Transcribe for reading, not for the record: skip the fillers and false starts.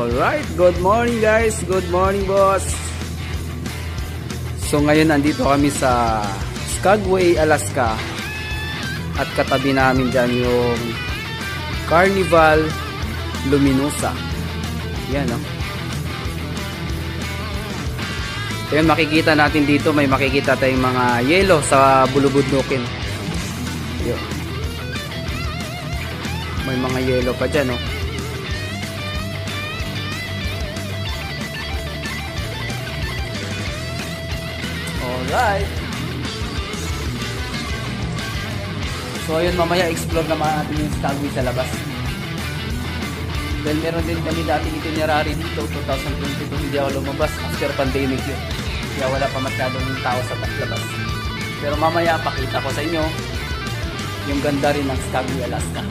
Alright, good morning guys, good morning boss. So ngayon nandito kami sa Skagway, Alaska. At katabi namin dyan yung Carnival Luminosa. Yan o. Ayun, makikita natin dito, may makikita tayong mga yelo sa bulubudnukin. Ayun. May mga yelo pa dyan o. Alright. So ayun, mamaya explore naman natin yung Skagway sa labas. Well, meron din kami dating itinerary dito, 2022, hindi ako lumabas after pandemic yun. Kaya wala pa masyadong tao sa labas. Pero mamaya pakita ko sa inyo yung ganda rin ng Skagway, Alaska.